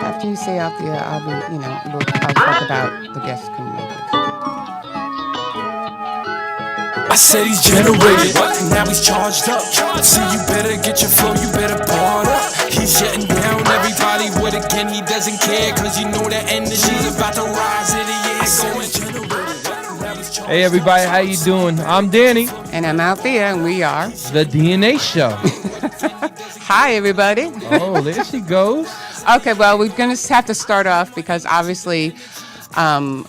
After you say out the album, I'll talk about the guests couldn't make it. I said he's generated, and now he's charged up. So you better get your flow, you better bar up. He's shutting down everybody with again, he doesn't care. Cause you know that energy's about to rise in the air. Going generated. Hey everybody, how you doing? I'm Danny. And I'm Althea, and we are The DNA Show. Hi, everybody. Oh, there she goes. Okay, well, we're going to have to start off because obviously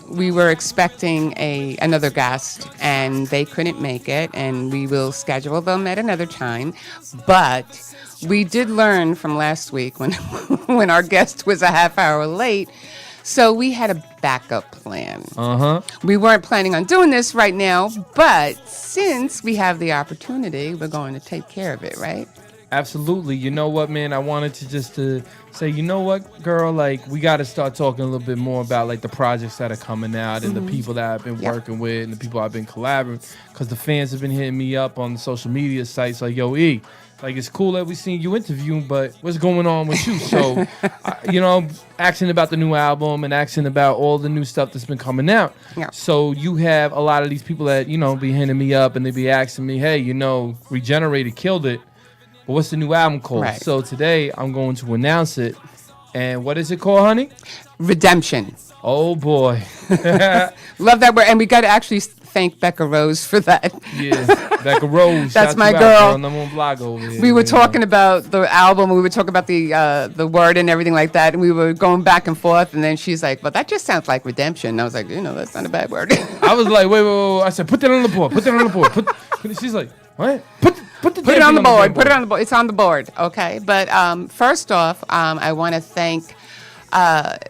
we were expecting another guest, and they couldn't make it, and we will schedule them at another time. But we did learn from last week when when our guest was a half hour late, so we had a backup plan. We weren't planning on doing this right now, but since we have the opportunity, we're going to take care of it, right? Absolutely. You know what, man? I wanted to just to say, you know what, girl? Like, we got to start talking a little bit more about like the projects that are coming out and the people that I've been working with and the people I've been collaborating. Because the fans have been hitting me up on the social media sites like, yo, E, like it's cool that we seen you interviewing, but what's going on with you? So, asking about the new album and asking about all the new stuff that's been coming out. Yeah. So you have a lot of these people that, be hitting me up and they be asking me, hey, Regenerated killed it. But what's the new album called? Right. So today I'm going to announce it. And what is it called, honey? Redemption. Oh, boy. Love that word. And we got to actually thank Becca Rose for that. Yeah, Becca Rose. That's shout my you out, girl. Number one blog over here. We were talking about the album. We were talking about the word and everything like that. And we were going back and forth. And then she's like, well, that just sounds like redemption. And I was like, that's not a bad word. I was like, wait. I said, put that on the board. Put that on the board. She's like, what? Put it on the board. Put it on the board. It's on the board. Okay. But first off, I want to thank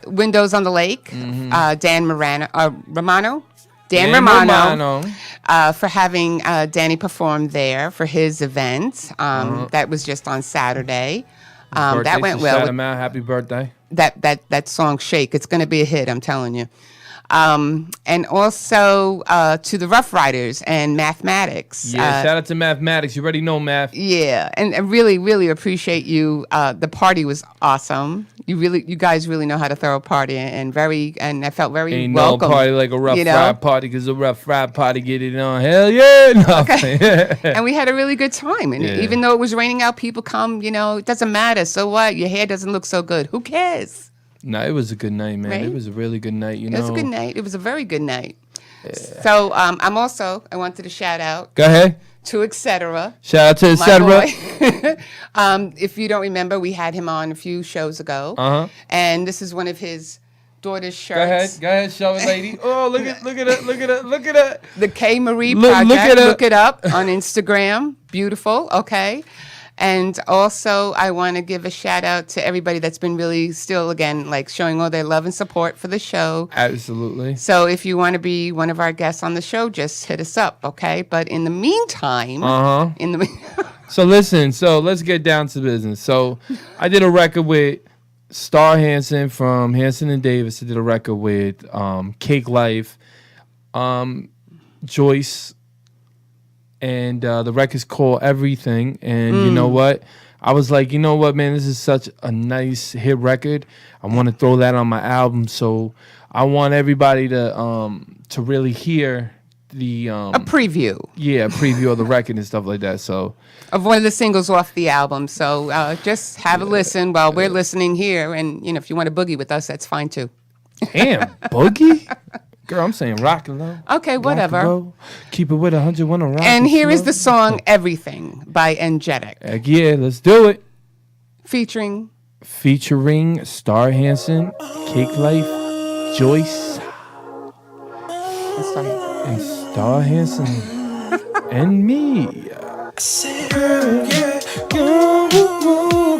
Windows on the Lake, Dan Romano. Dan Romano. For having Danny perform there for his event. That was just on Saturday. That went well. Shout him out. Happy birthday. That song Shake. It's going to be a hit, I'm telling you. And also to the Rough Riders and Mathematics. Yeah, shout out to Mathematics. You already know math. Yeah, and I really, really appreciate you. The party was awesome. You guys really know how to throw a party, and I felt very Ain't welcome. no party like a rough ride party, because a rough ride party get it on. Hell yeah! No. Okay. And we had a really good time. And even though it was raining out, people come. It doesn't matter. So what? Your hair doesn't look so good. Who cares? No, it was a good night, man. Right? It was a really good night. It was a good night. It was a very good night. Yeah. So I wanted to shout out. Go ahead. To Etc. Shout out to Etc. If you don't remember, we had him on a few shows ago. And this is one of his daughter's shirts. Go ahead, show it, lady. Oh, look at it. The K Marie Project. Look it up on Instagram. Beautiful. Okay. And also, I want to give a shout out to everybody that's been really still, again, like showing all their love and support for the show. Absolutely. So if you want to be one of our guests on the show, just hit us up, okay? But in the meantime, So listen, let's get down to business. So I did a record with Star Hansen from Hansen and Davis. I did a record with Cake Life, Joyce. And the record's called Everything. And you know what? I was like, you know what, man? This is such a nice hit record. I want to throw that on my album. So I want everybody to really hear the... a preview. Yeah, a preview of the record and stuff like that. So of one of the singles off the album. So just have a listen while we're listening here. And, if you want to boogie with us, that's fine, too. Damn, boogie? Girl, I'm saying rock and roll. Okay, whatever. Keep it with 101 on rock. And here is the song Everything by Energetic. Heck yeah, let's do it. Featuring Star Hansen, Cake Life, Joyce, and Star Hansen, and me.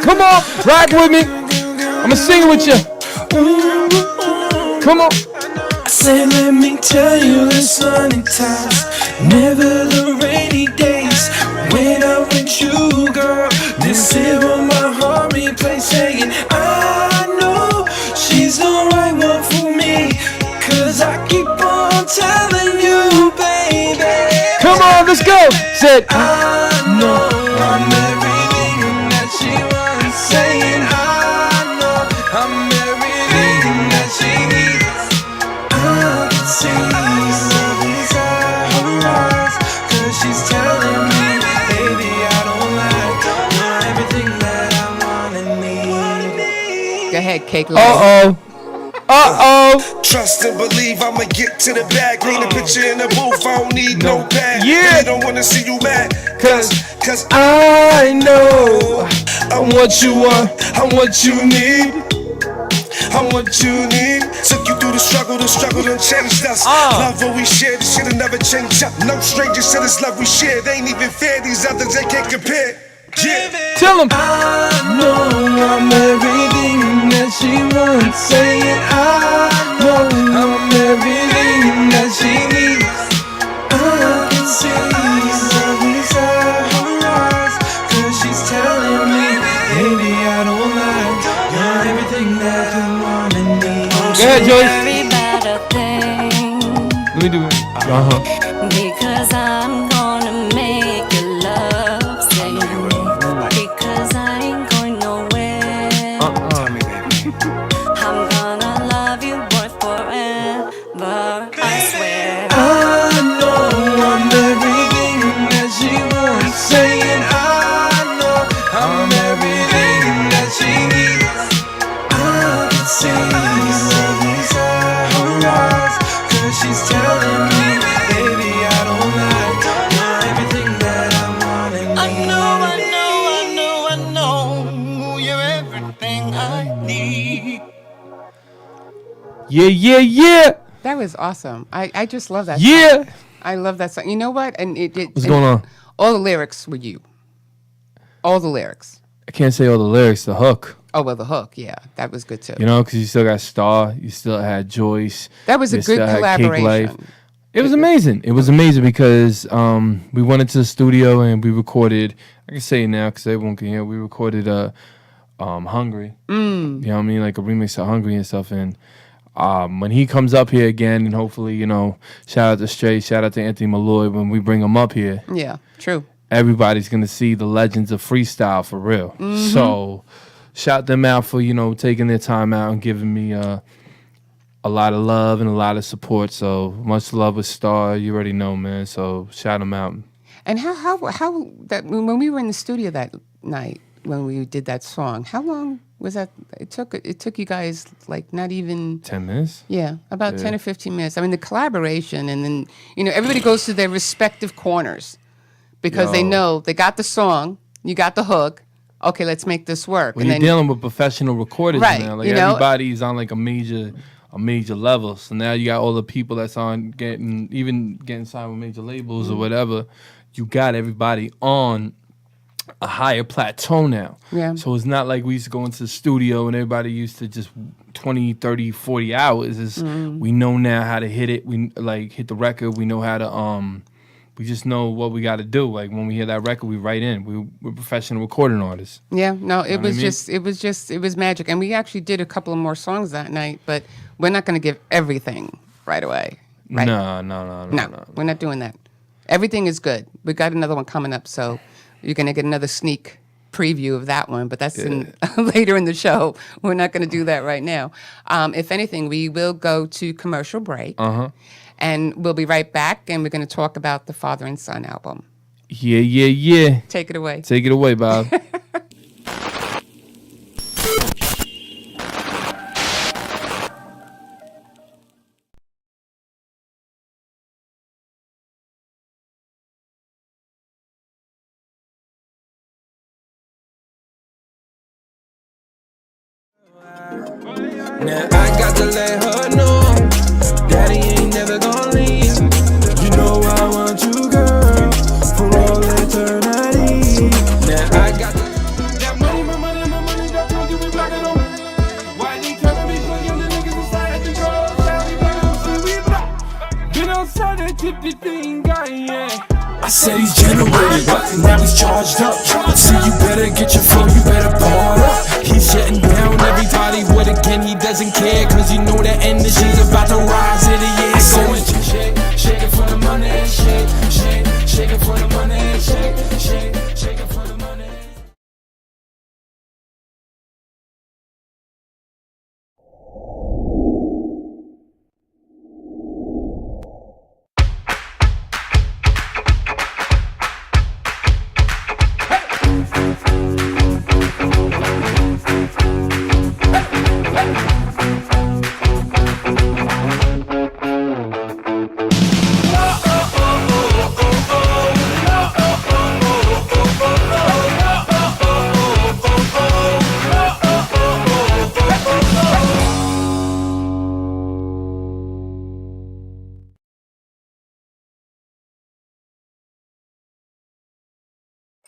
Come on, rock with me. I'ma sing it with you. Come on. I said, let me tell you the sunny times, never the rainy days. When I'm with you, girl, this is what my heart replays saying. I know she's the right one for me, cause I keep on telling you, baby. Come on, let's go. Said, I know I'm everything that she wants. ahead, Cake Lady. Trust and believe I'ma get to the bag. Paint a picture in the booth, I don't need no pad. Yeah. They don't wanna see you mad. Cause I know I'm what you want, I'm what you need. I'm what you need. Took you through the struggle done changed us. Love what we share, this shit'll never change up. No strangers to this love we share. They ain't even fair, these others they can't compare. Yeah. tell him. I know I'm everything that she wants. Say it, I know I'm everything that she needs. I can see love inside her eyes, 'cause she's telling me, baby, I don't lie. You're everything that you want and need. Go ahead, Joyce. Very better thing, Let me do it. because I'm gonna make your love sing. Because I ain't going nowhere. I'm gonna love you, boy, forever. I swear. I know I'm everything that she wants. Saying I know I'm everything that she needs. I can see love inside her eyes, 'cause she's telling me, baby, I don't lie. You're everything that I want and need. I know, you're everything I need. Yeah. That was awesome. I just love that Yeah. song. I love that song. You know what? And What's going on? All the lyrics were you. All the lyrics. I can't say all the lyrics, the hook. Oh, well, the hook. Yeah, that was good too. You know, because you still got Star, you still had Joyce. That was a you good still had Cake Life. collaboration. It was amazing. It was amazing because we went into the studio and we recorded. I can say it now because everyone can hear. We recorded "Hungry." You know what I mean, like a remix of "Hungry" and stuff. And when he comes up here again, and hopefully, you know, shout out to Stray, shout out to Anthony Malloy. When we bring him up here, Yeah, true. everybody's gonna see the legends of freestyle for real. So shout them out for, you know, taking their time out and giving me a lot of love and a lot of support. So much love with Star. You already know, man. So shout them out. And how that when we were in the studio that night when we did that song, how long was that? It took you guys like not even 10 minutes. Yeah, about 10 or 15 minutes. I mean, the collaboration, and then, you know, everybody goes to their respective corners because they Yo. know they got the song, you got the hook. Okay, let's make this work. When you're dealing with professional recorders Right, now, like you know? everybody's on like a major level. So now you got all the people that's on getting signed with major labels or whatever. You got everybody on a higher plateau now. Yeah. So it's not like we used to go into the studio and everybody used to just 20, 30, 40 hours. It's, we know now how to hit it. We like hit the record. We know how to we just know what we got to do. Like when we hear that record, we write in. We're professional recording artists. Yeah, no, it what I was mean? it was magic. And we actually did a couple of more songs that night, but we're not going to give everything right away. Right? No. No, we're not doing that. Everything is good. We got another one coming up, so you're going to get another sneak preview of that one, but that's later in the show. We're not going to do that right now. If anything, we will go to commercial break, and we'll be right back, and we're going to talk about the Father and Son album. Yeah. Take it away. Take it away, Bob. Now I got to let her know Daddy ain't never gonna leave. You know I want you, girl, for all eternity. Now I got that money, my money, that don't give me back at all. Why they tryna be playing the niggas inside the girl? Shall we back, we back. Been outside that tippy thing, guy, yeah. I said he's generated, now he's charged up. So you better get your flow, you better ball up. He's shutting down everybody with again, he doesn't care. Cause you know the energy's about to rise in the air. Going shake it for the money, shake it for the money, shake it for the money.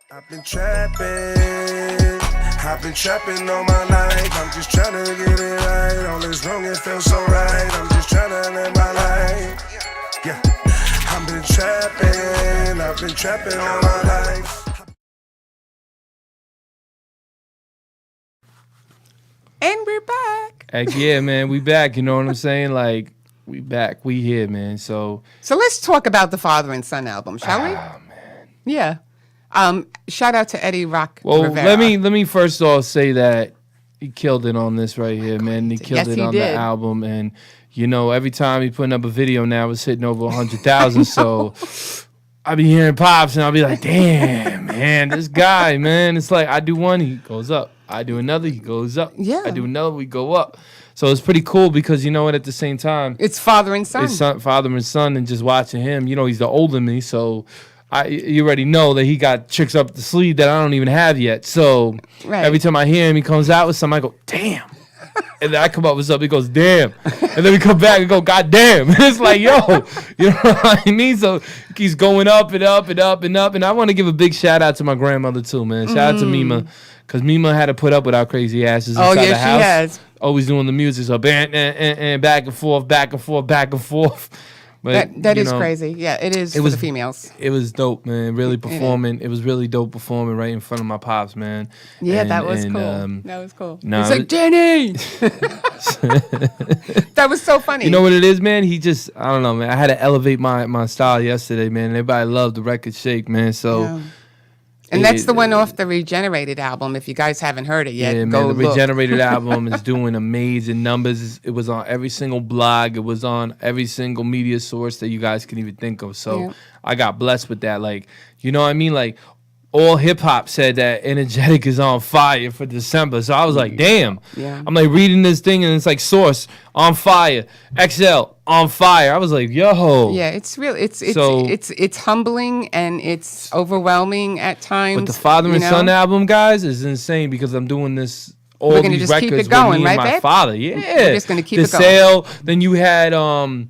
I've been trapping all my life. I'm just trying to get it right. All is wrong, it feels so right. I'm just trying to live my life. Yeah, I've been trapping all my life. And we're back. Heck yeah, man, we back. You know what I'm saying? Like, we back, we here, man. So let's talk about the Father and Son album, shall we? oh man. Yeah. Shout out to Eddie Rock Well, Rivera. let me first off say that he killed it on this right here, man. He killed Yes, it he on did. the album, and you know, every time he putting up a video now, it's hitting over 100,000. So I be hearing pops, and I'll be like, damn, man, this guy, man. It's like I do one, he goes up. I do another, he goes up. Yeah. I do another, we go up. So it's pretty cool because you know what? At the same time, It's Father and Son. it's father and son, and just watching him. You know, he's the older than me, so you already know that he got tricks up the sleeve that I don't even have yet. So Right. every time I hear him, he comes out with something, I go, damn. And then I come up with something, he goes, damn. And then we come back and go, God damn. It's like, yo, you know what I mean? So he keeps going up and up and up and up. And I want to give a big shout out to my grandmother too, man. Shout out to Mima. Because Mima had to put up with our crazy asses Oh, inside yes, the house. she has. Always doing the music, so and back and forth, back and forth, back and forth. But That you is know, crazy. Yeah, it is for was- the females. It was dope, man. Really performing. It was really dope performing right in front of my pops, man. Yeah, And- that was and, cool. That was cool. nah, It's like, it- Jenny! That was so funny. You know what it is, man? He just, I don't know, man. I had to elevate my style yesterday, man. Everybody loved the record shake, man. So, Yeah. And that's the one off the Regenerated album. If you guys haven't heard it yet, yeah, go man. The look. Regenerated album is doing amazing numbers. It was on every single blog. It was on every single media source that you guys can even think of. So, Yeah. I got blessed with that. Like, you know what I mean? Like, all hip hop said that Energetic is on fire for December. So I was like, damn. Yeah. I'm like reading this thing and it's like Source on fire, XL on fire. I was like, yo. Yeah, it's real. It's So- it's humbling and it's overwhelming at times. But the Father and you know? Son album, guys, is insane because I'm doing this. All We're gonna these just keep records it going, with me right, and my babe? father. Yeah, We're just gonna keep the it going. sale. Then you had Gotta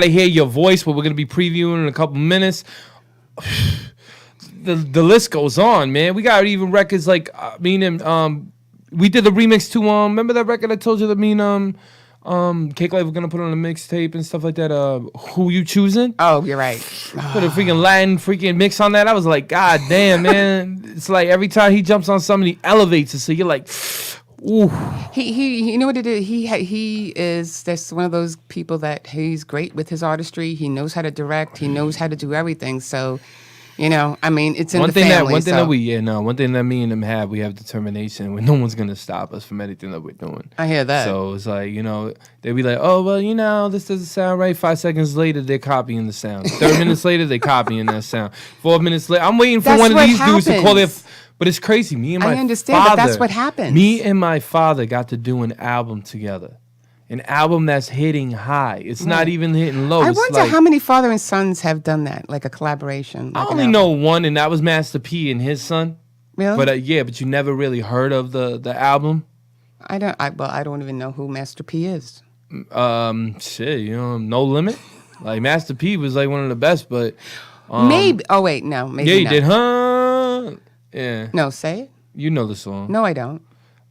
Hear Your Voice, what we're gonna be previewing in a couple minutes. The list goes on, man. We got even records like we did the remix to remember that record I told you that Cake Life, we're gonna put on a mixtape and stuff like that. Who You Choosing? Oh, you're right. Put a freaking Latin freaking mix on that. I was like, God damn, man. It's like every time he jumps on something, he elevates it. So you're like, ooh. He you know what it is? He is that's one of those people that he's great with his artistry. He knows how to direct. He knows how to do everything. So, you know, I mean, it's in One the thing family. one thing that me and him have, we have determination when no one's gonna stop us from anything that we're doing. I hear that. So it's like, you know, they'd be like, oh, well, you know, this doesn't sound right. 5 seconds later, they're copying the sound. 30 minutes later, they're copying that sound. 4 minutes later, I'm waiting for That's one of what these dudes to call their. happens. But it's crazy. Me and my I understand, father, but that's what happens. Me and my father got to do an album together. An album that's hitting high. It's not even hitting low. I It's wonder like, how many father and sons have done that, like a collaboration. I Like only know one, and that was Master P and his son. Really? But yeah, but you never really heard of the album. I don't even know who Master P is. Shit, you know, No Limit. Like Master P was like one of the best, but Maybe. Oh wait, no. Maybe yeah, he not. did, huh? Yeah, No, say it. you know the song. No, I don't.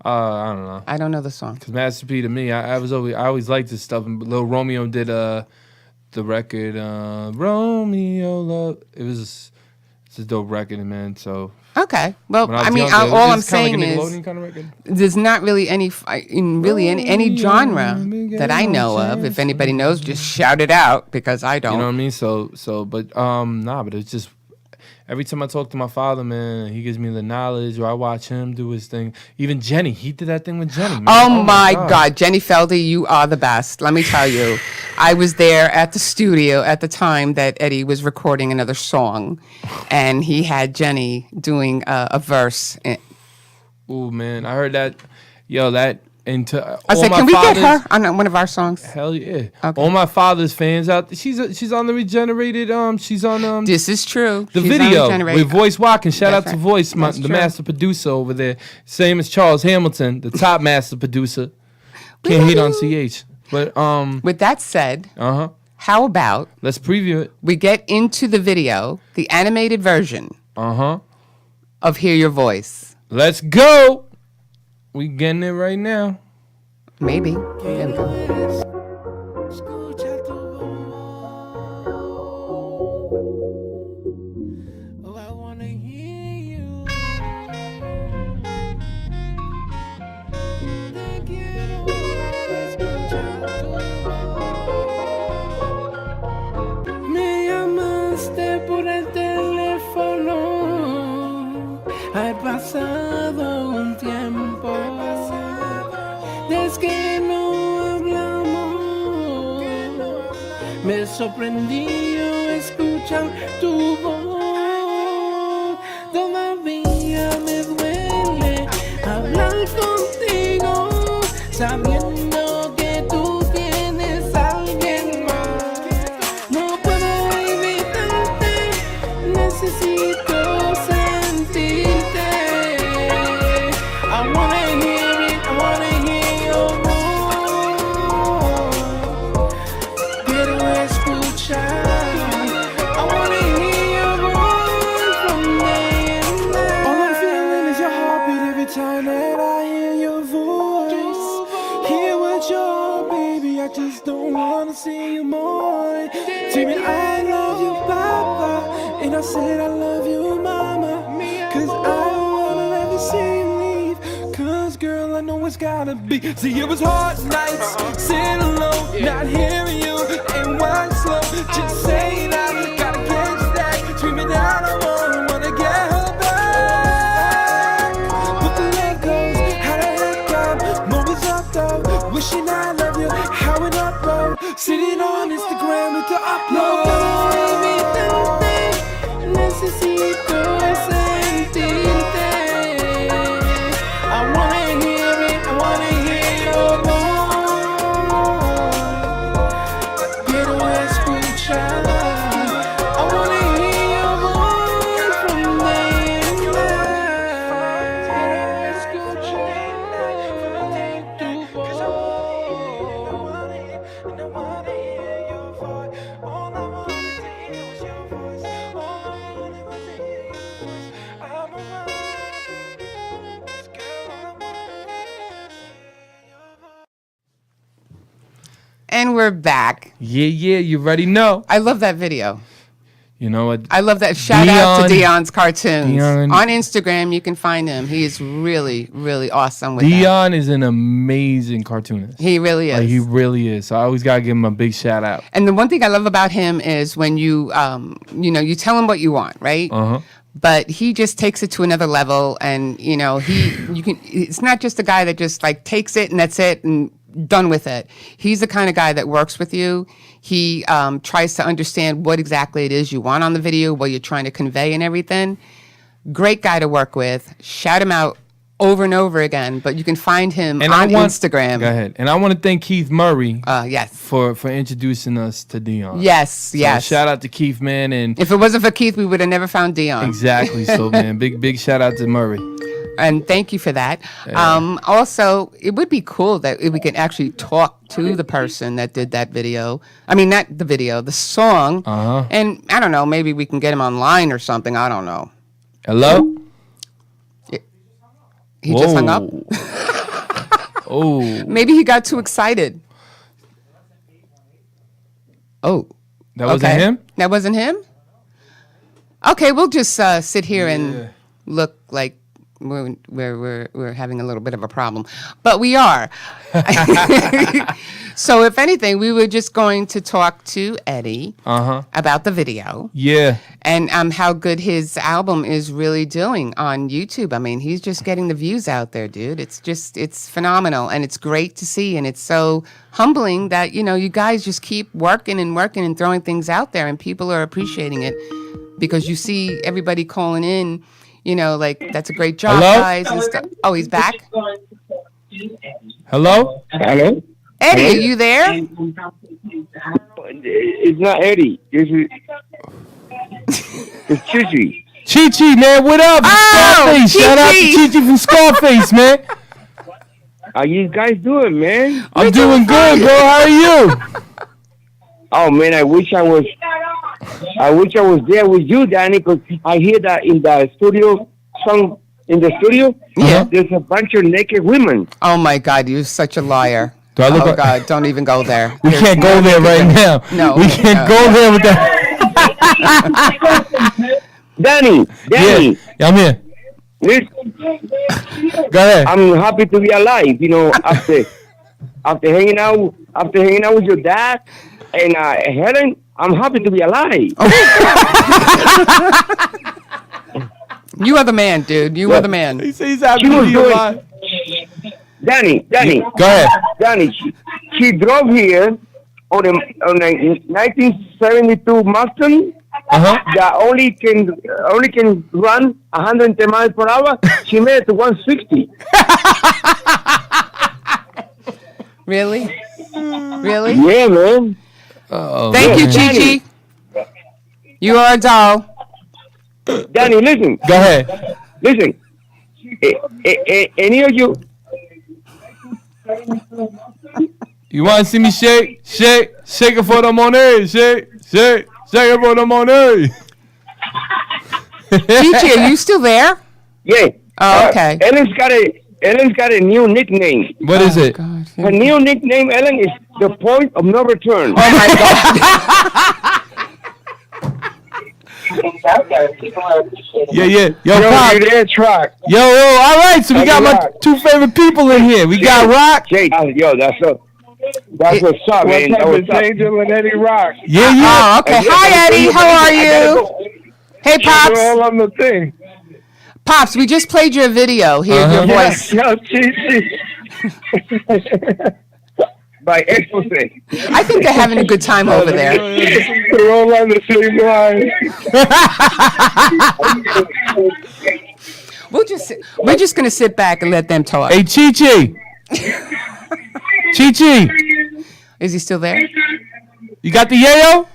I don't know. I don't know the song. Cause Master P to me, I always liked this stuff. And Lil Romeo did the record Romeo Love. It's a dope record, man. So Okay. Well, when I was I mean, younger, all I'm it's kinda saying like a is Nickelodeon kind of record. there's not really any genre that I know of. If anybody knows, just shout it out because I don't. You know what I mean? But but it's just every time I talk to my father, man, he gives me the knowledge, or I watch him do his thing. Even Jenny, he did that thing with Jenny, man. Oh my God, Jenny Feldy, you are the best. Let me tell you, I was there at the studio at the time that Eddie was recording another song, and he had Jenny doing a verse. Ooh, man, I heard that. Yo, that into I was like, can we get her on one of our songs? Hell yeah! Okay. All my father's fans out. She's on the Regenerated. She's on This is true. the She's on video Regenerated. with Voice Walking. Shout That's out to right. Voice, That's the true. master producer over there. Same as Charles Hamilton, the top master producer. Can't hate on CH, but With that said, uh huh. how about Let's preview it. we get into the video, the animated version of Hear Your Voice. Let's go. We getting it right now. Maybe. There we go. Me llamaste por el teléfono. Ha pasado un tiempo desde que no hablamos. Me sorprendió escuchar tu voz. Todavía me duele hablar contigo, sabiendo que tú tienes a alguien más. No puedo evitarte, necesito sentirte. I wanna hear it, I wanna hear your voice. Quiero escuchar. I wanna hear your voice from day and night. All I'm feeling is your heartbeat every time that I hear your voice. Hear what you're, baby, I just don't wanna see you more. Tell me I love you, Papa, and I said I love you, Mama. Cause I don't wanna ever see you leave. Cause girl, I know it's gotta be. See, it was hard nights, sitting alone, not hearing you, and why slow, just saying I gotta catch that. Screaming out, I wanna get her back. But the leg goes, how the heck come, moments up though, wishing I love you, how it upload, sitting on Instagram with the upload. Necesito sentirte. I wanna hear it, I wanna hear your voice. Quiero escuchar. I wanna hear your voice from day and night. Quiero escuchar tu voz. I wanna hear your voice. All I wanna hear is your voice. All I wanna hear is your voice. I'm around. And we're back. Yeah, you already know. I love that video. You know what? I love that. Shout out to Dion. Dion's cartoons. Dion. On Instagram, you can find him. He is really, really awesome with that. Dion is an amazing cartoonist. He really is. Like, he really is. So I always gotta give him a big shout out. And the one thing I love about him is when you you tell him what you want, right? But he just takes it to another level, and it's not just a guy that just like takes it and that's it and done with it. He's the kind of guy that works with you. He tries to understand what exactly it is you want on the video, what you're trying to convey and everything. Great guy to work with. Shout him out over and over again, but you can find him on Instagram. Go ahead. And I want to thank Keith Murray yes. for introducing us to Dion. Yes, So yes. shout out to Keith, man. And if it wasn't for Keith, we would have never found Dion. exactly. So, man, big shout out to Murray. And thank you for that. Also, it would be cool that we could actually talk to the person that did that video. I mean, not the video, the song. And I don't know, maybe we can get him online or something. I don't know. Hello? He just hung up. Oh. Maybe he got too excited. Oh. That wasn't him? That wasn't him? Okay, we'll just sit here and look like we're having a little bit of a problem, but we are. So if anything, we were just going to talk to Eddie about the video. Yeah. And how good his album is really doing on YouTube. I mean, he's just getting the views out there, dude. It's phenomenal, and it's great to see, and it's so humbling that, you guys just keep working and throwing things out there, and people are appreciating it because you see everybody calling in, like, that's a great job, Hello? guys, and stuff. Oh, he's back? Hello? Hello? Eddie, are you there? It's not Eddie. It's Chichi. Chi-Chi, man, what up? Oh, Scarface. Shout out to Chi-Chi. Chi-Chi from Scarface, man. How you guys doing, man? I'm doing good, bro. How are you? Oh, man, I wish I was I wish I was there with you, Danny, because I hear that in the studio song. In the studio, Yeah. there's a bunch of naked women. Oh my God, you're such a liar. Do I look Oh like- God, don't even go there. We There's can't go no there naked right women. now. No, we can't no. go there with that. Danny, Yeah, I'm here. listen, Go ahead. I'm happy to be alive. You know, after hanging out with your dad and Helen, I'm happy to be alive. You are the man, dude. You are the man. He says he's happy She to was be doing- alive. Danny, Go ahead. Danny, she drove here on a 1972 Mustang Uh-huh. that only can run 110 miles per hour. She made it to 160. Really? Really? Yeah, man. Oh, Thank you, Danny. Chi Chi. You are a doll. Danny, listen. Go ahead. Listen, any of you, You want to see me shake? Shake it for the money. Shake it for the money. Chi Chi, are you still there? yeah. Oh, okay. Ellen's got a new nickname. What is it? God. Her new nickname, Ellen, is the point of no return. Oh my God. Yeah. Yo, Yo, Pop. you there, Truck? Yo, all right. So we got my Rock. two favorite people in here. We got Rock. Jay, that's what's up, man. That's what's up. Angel and Eddie Rock. Yeah. Oh, okay. Hi, Eddie. How are you? Hey, We're Pops. all on the thing. Pops, we just played your video. Here's your Uh-huh. voice. Yo, Chi. By Expose. I think they're having a good time over there. We're all on the same line. We're just gonna sit back and let them talk. Hey, Chi. Chi. Is he still there? You got the yayo?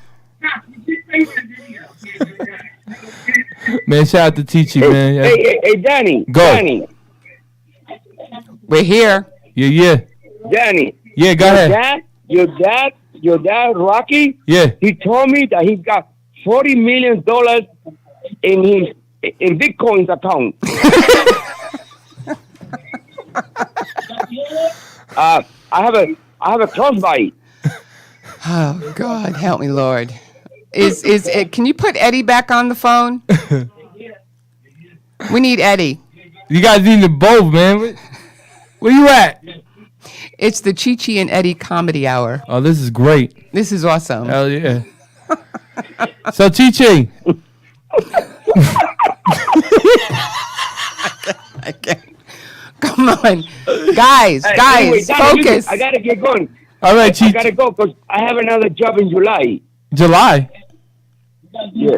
Man, shout out to Chi, man. Yeah. Hey, Danny. Go. Danny. We're here. Yeah. Danny. Yeah, go ahead. Your dad, Rocky. Yeah. He told me that he got $40 million in Bitcoin's account. I have a crossbite. Oh God, help me, Lord. Is it? Can you put Eddie back on the phone? We need Eddie. You guys need them both, man. Where you at? It's the Chi Chi and Eddie Comedy Hour. Oh, this is great. This is awesome. Hell yeah. So, Chi. Okay. Come on, guys, Anyway, Danny, focus. listen, I gotta get going. All right, I Chi. gotta go because I have another job in July. July. Yeah.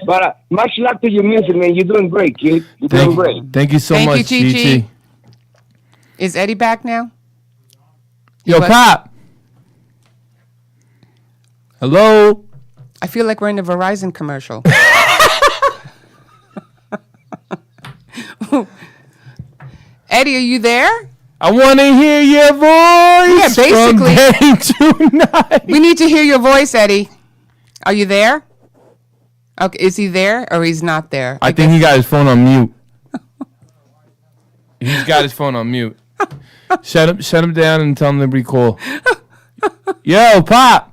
But much luck to your music, man. You're doing great, kid. You're doing great. Thank you so Thank much, you, Chi-Chi. Chi. Is Eddie back now? Yo, What? Pop. Hello. I feel like we're in a Verizon commercial. Eddie, are you there? I want to hear your voice. basically. From day to night. We need to hear your voice, Eddie. Are you there? Okay, is he there or he's not there? I think he got his phone on mute. He's got his phone on mute. Shut him down and tell him to recall. Yo, Pop.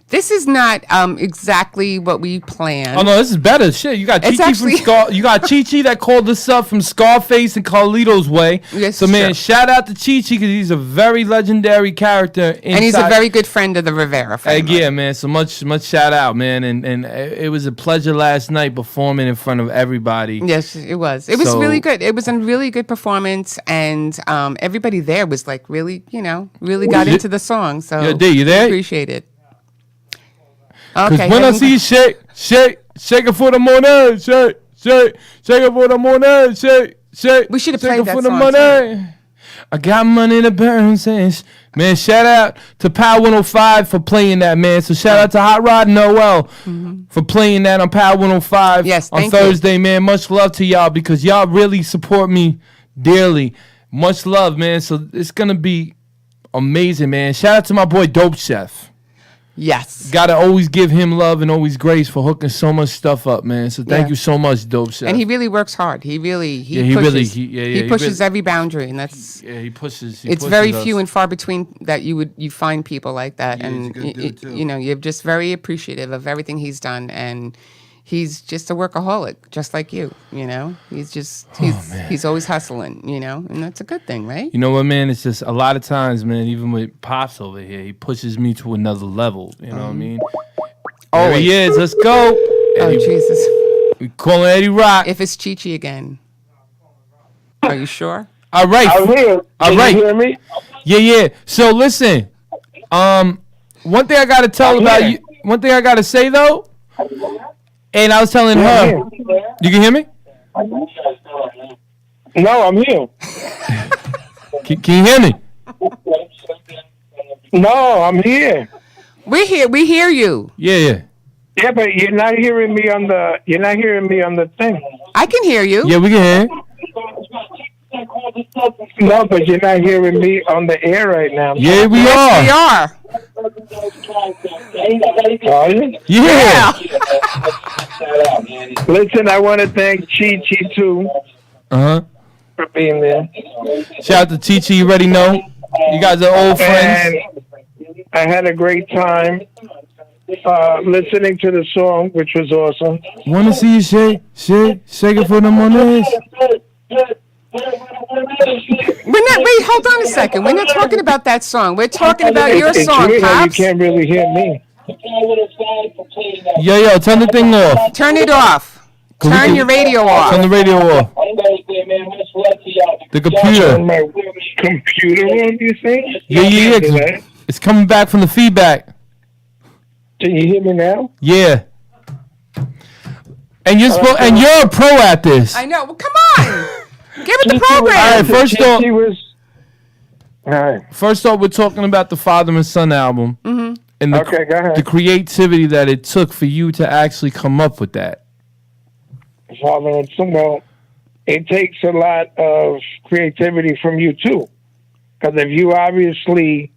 This is not exactly what we planned. Oh no, this is better. Shit, you got It's Chi-Chi actually- from you got Chi-Chi that called us up from Scarface and Carlito's Way. Yes, so man, sure. shout out to Chi-Chi because he's a very legendary character. And he's a very good friend of the Rivera family. Yeah, man. So much shout out, man. And it was a pleasure last night performing in front of everybody. Yes, it was. It was So- really good. It was a really good performance, and everybody there was like really, really got into the song. So Yo, D, you there? Appreciate it. Because Okay. when I Evan- see you shake it for the money, shake it for the money, shake. We should have shake played it that for the song, money. I got money to burn, says. Man, shout out to Power 105 for playing that, man. So shout out to Hot Rod Noel for playing that on Power 105 Yes, on thank you. Thursday, man. Much love to y'all because y'all really support me dearly. Much love, man. So it's going to be amazing, man. Shout out to my boy Dope Chef. Yes. Gotta always give him love and always grace for hooking so much stuff up, man. So thank Yeah. you so much, Dope Chef. And he really works hard. He he pushes. really- he pushes every boundary, and that's. yeah, he pushes. It's very few and far between that you find people like that, Yeah, he's a and good dude, too. you're just very appreciative of everything he's done, and he's just a workaholic, just like you. He's always hustling, and that's a good thing, right? You know what, man? It's just a lot of times, man. Even with Pops over here, he pushes me to another level. You know what I mean? There he is. Let's go. Oh Eddie, Jesus! we calling Eddie Rock. If it's Chi-Chi again, are you sure? All right. I'm here. All Can right. you hear me? Yeah. So listen, one thing I gotta tell about you. One thing I gotta say though, and I was telling her, you can hear me? No, I'm here. Can you hear me? No, I'm here. We're here. We hear you. Yeah. Yeah, but you're not hearing me on the thing. I can hear you. Yeah, we can hear. No, but you're not hearing me on the air right now. Yeah, we Yes, we are. are. Are you? Yeah. Listen, I want to thank Chi too Uh for being there. huh. Shout out to Chi. You already know. You guys are old friends. And I had a great time listening to the song, which was awesome. Wanna see you shake it for the money. Wait, hold on a second. We're not talking about that song. We're talking about your It's song, weird how you Pops. can't really hear me. Yo, turn the thing off. Turn it off. Turn your radio Turn off. the radio off. The Turn computer. my computer on, you think? Yeah. Do that. 'Cause it's coming back from the feedback. Can you hear me now? Yeah. And you're a pro at this. I know. Well, come on. Give it the All right, program. first off, All right. First off, we're talking about the Father and Son album, and the, Okay, go ahead. the creativity that it took for you to actually come up with that. Father and Son, well, it takes a lot of creativity from you too, because if you obviously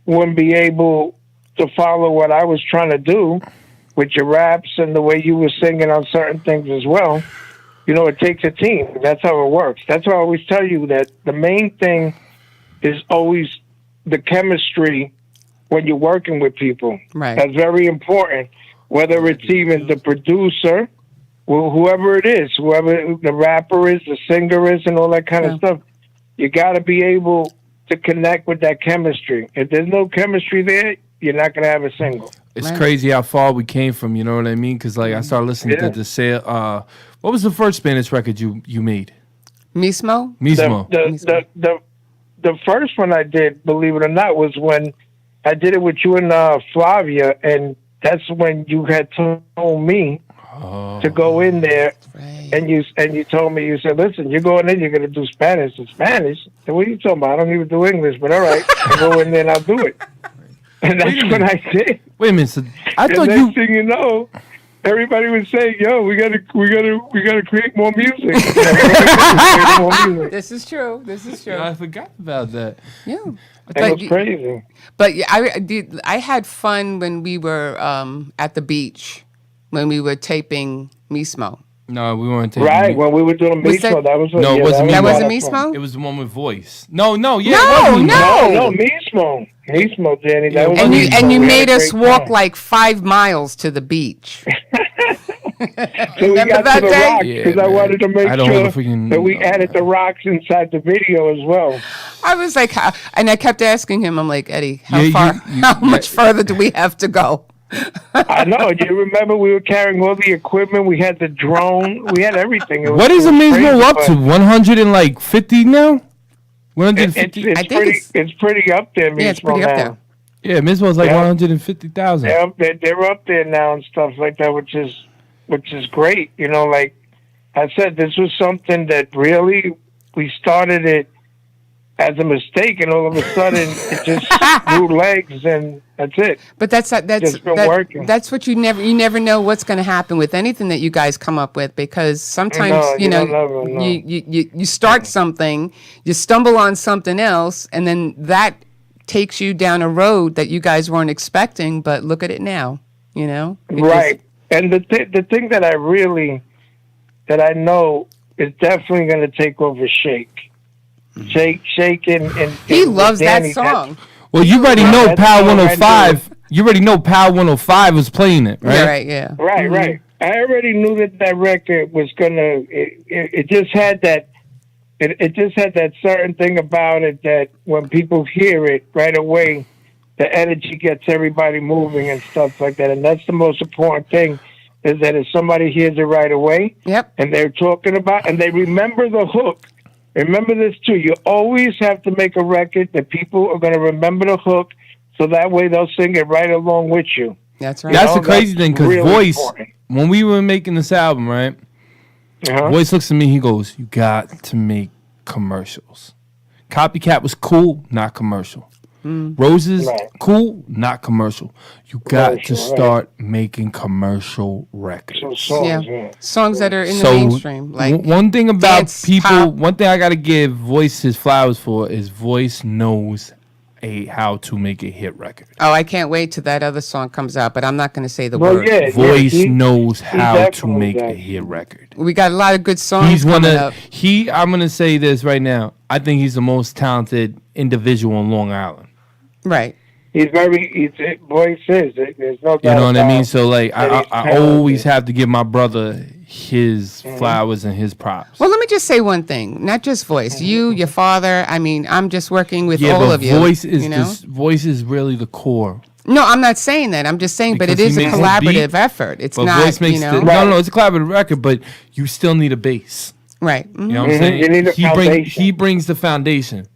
wouldn't be able to follow what I was trying to do with your raps and the way you were singing on certain things as well, it takes a team. That's how it works. That's why I always tell you that the main thing is always the chemistry when you're working with people. Right. That's very important. Whether it's even the producer, whoever it is, whoever the rapper is, the singer is, and all that kind of stuff, you got to be able to connect with that chemistry. If there's no chemistry there, you're not going to have a single. It's Right. crazy how far we came from. You know what I mean? Because I started listening Yeah. to the sale. What was the first Spanish record you made? Mismo? Mismo. The first one I did, believe it or not, was when I did it with you and Flavia, and that's when you had told me to go in there, Right. and you told me, you said, listen, you're going in, you're going to do Spanish. And Spanish? I said, what are you talking about? I don't even do English, but all right, I'll go in there and I'll do it. And that's what I did. Wait a minute. So I And thought next you. thing you know, everybody was saying, "Yo, we gotta create more music." We gotta create more music. This is true. I forgot about that. Yeah. It was crazy. But yeah, I had fun when we were at the beach when we were taping Mismo. No, we weren't taking. Right, when we were doing Was that- Mismo, that was No, it wasn't That Mismo. wasn't Mismo. Mismo? It was the one with voice. No, yeah. No, it was Mismo. No, Mismo, Danny. That was And Mismo. you We had made a us great walk time. like 5 miles to the beach. So we Remember got that to the day? rocks Yeah, because I man. wanted to make I don't sure ever freaking that we know, added the rocks inside the video as well. I was like, and I kept asking him, I'm like, Eddie, how Yeah, far, how much further do we have to go? I know. Do you remember we were carrying all the equipment? We had the drone. We had everything. It was, What is it was Mismo crazy, up but to? 150 now? 150. It's I think it's pretty up there. Yeah, it's Mismo pretty up now. there. Yeah, Mismo's like Yeah. 150,000. They're up there now and stuff like that, which is great. Like I said, this was something that really we started it as a mistake, and all of a sudden it just grew legs, and that's it. But that's Just been working. that's what you never know what's going to happen with anything that you guys come up with, because sometimes No, you you know don't never know. you start something, you stumble on something else, and then that takes you down a road that you guys weren't expecting, but look at it now, you know? It just- Right. And the thing that I know is definitely going to take over Shake. Shake and he and loves Danny, that song. Well, you already know That's Power all I 105. You already know Power 105 was playing it, right? Yeah, right, yeah. Right. I already knew that record was gonna. It just had that. It just had that certain thing about it that when people hear it right away, the energy gets everybody moving and stuff like that. And that's the most important thing, is that if somebody hears it right away, Yep. and they're talking about, and they remember the hook. Remember this too. You always have to make a record that people are going to remember the hook, so that way they'll sing it right along with you. That's right. That's know, the crazy that's thing, because really Voice, important. when we were making this album, right? Uh-huh. Voice looks at me, he goes, "You got to make commercials. Copycat was cool, not commercial. Roses, Right. cool, not commercial. You got to Commercial, right. start making commercial records." So songs, Yeah. yeah. Songs that are in the So mainstream. Like, one thing about dance, people, pop. one thing I gotta give Voice his flowers for is Voice knows how to make a hit record. oh, I can't wait till that other song comes out, but I'm not going to say the Well, word. yeah, Voice he- knows how to definitely make a does. hit record. We got a lot of good songs He's one coming of up. I'm gonna say this right now. I think he's the most talented individual on Long Island. Right. He's Voice is. There's no doubt. You know what I about mean? it. So like, that he's I talented. always have to give my brother his flowers and his props. Well, let me just say one thing. Not just Voice. You, your father. I mean, I'm just working with yeah, all but of you. Voice is you know? Voice is really the core. No, I'm not saying that. I'm just saying, but it Because is he a makes the collaborative beat, effort. It's But not, Voice makes you know. no, it's a collaborative record, but you still need a bass. Right. Mhm. You know what I'm saying? You need a foundation. He brings the foundation.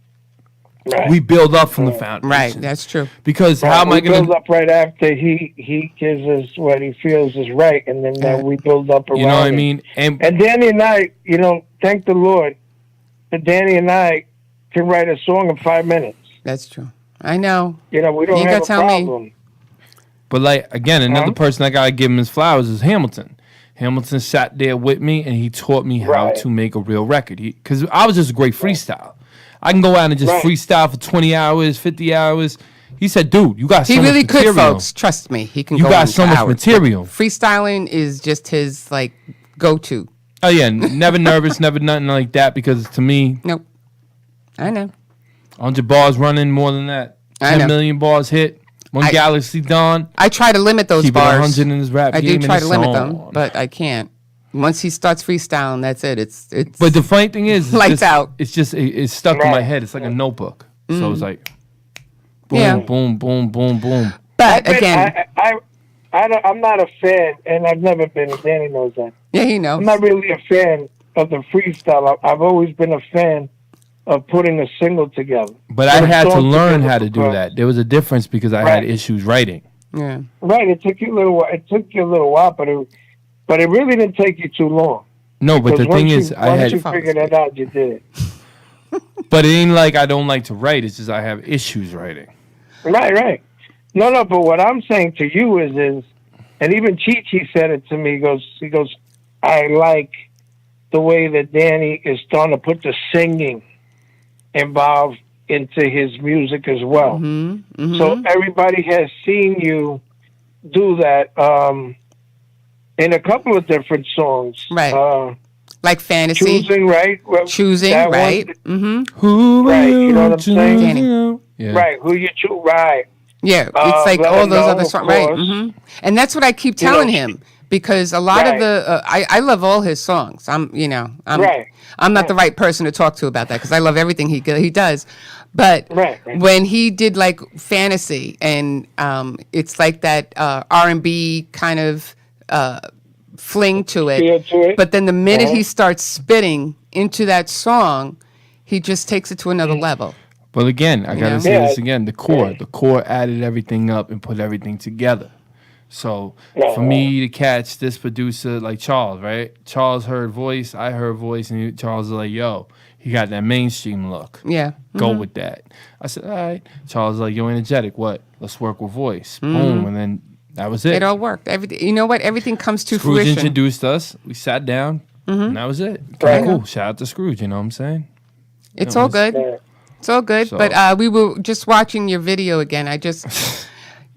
Right. We build up from the foundation. Right. That's true. Because how am I we going build up right after he gives us what he feels is right, and then we build up around You know what I it. mean? And And Danny and I, thank the Lord, that Danny and I can write a song in 5 minutes. That's true. I know. We don't You have gotta a tell me. problem. But like again, another Huh? person I gotta give him his flowers is Hamilton. Hamilton sat there with me and he taught me how Right. to make a real record. Because I was just a great freestyle. I can go out and just Right. freestyle for 20 hours, 50 hours. He said, "Dude, you got so He really much could, material. folks. Trust me. He can You go got on so for much hours. material." Freestyling is just his, like, go-to. Oh yeah, never nervous, never nothing like that. Because to me, Nope. I know. 100 bars running more than that. I 10 know. million bars hit. One I- Galaxy Dawn. I try to limit those Keep it bars. 100 in his rap I game do and try his to limit them, song. but I can't. Once he starts freestyling, that's it. It's But the funny thing is, Lights out. It's just it's stuck in my Right. head. It's like a notebook. So it's like, boom, Yeah. boom, boom, boom, boom. but again, I'm not a fan, and I've never been. Danny knows that. yeah, he knows. I'm not really a fan of the freestyle. I've always been a fan of putting a single together. But I Put a had to song learn together how to do because- that. There was a difference because I had Right. issues writing. Yeah. Right. It took you a little while. But it really didn't take you too long. No, but the Because thing once is, you, I once had. you figured that out, you did it. But it ain't like I don't like to write. It's just I have issues writing. Right. No. But what I'm saying to you is, and even Chi said it to me. He goes, I like the way that Danny is starting to put the singing involved into his music as well. So everybody has seen you do that in a couple of different songs. Right. Like fantasy. Choosing, right? Well, Choosing, that one- right? Mm-hmm. Who Right, you know what I'm saying? Danny. Yeah. Right. Who you choose? Right. Yeah, it's like Let all Him those Know, other of songs, right? course. And that's what I keep telling know, him because a lot of Right. the I love all his songs. I'm Right. I'm not the right person to talk to about that because I love everything he does. But Right. when he did like fantasy and it's like that R&B kind of fling to it. Feel to it. But then the minute he Uh-huh. starts spitting into that song, he just takes it to another level. But again, I gotta Yeah. say Yeah. this again. The core added everything up and put everything together. So for me to catch this producer like Charles, right? Charles heard Voice, I heard Voice, and Charles was like, "Yo, he got that mainstream look. Yeah. Go with that." I said, "All right." Charles was like, "You're energetic. What? Let's work with Voice." Boom, and then that was it. It all worked. Everything, you know what? Everything comes to Scrooge fruition. introduced us. We sat down, and that was it. Right. Cool. Shout out to Scrooge. You know what I'm saying? It's it all was- good. Yeah. It's all good. So- But we were just watching your video again.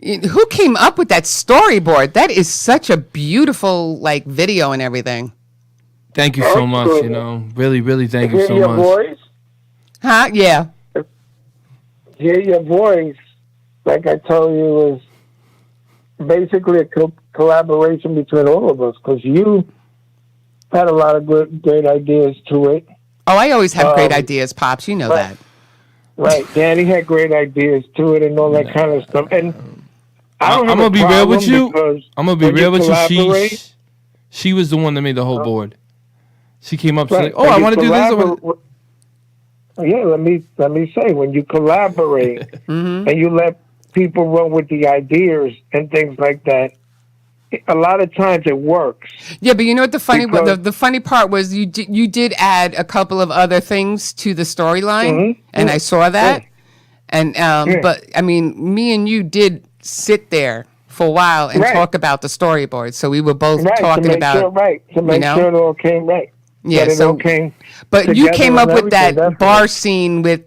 Who came up with that storyboard? That is such a beautiful like video and everything. Thank you so much. You know, really, really, thank you Hear so your much. voice. Huh? Yeah. Hear your voice. Like I told you, was basically a collaboration between all of us because you had a lot of great ideas to it. Oh, I always have great ideas, Pops. You know that. Right. Danny had great ideas to it and all that kind of stuff. And I'm gonna be real with you. I'm gonna be when real with you. collaborate- She was the one that made the whole board. She came up. She's Right. like, "Oh, When I you want to do this." I wanna-" Yeah, let me say, when you collaborate and you let people run with the ideas and things like that, a lot of times it works. Yeah, but you know what the funny Because- the funny part was you did add a couple of other things to the storyline, and I saw that. And but I mean, me and you did sit there for a while and Right. talk about the storyboard. So we were both Right, talking to make about sure, to make know? sure it all came right. Yeah, That it so- all came But you together came and up with everything, that that's bar it. scene with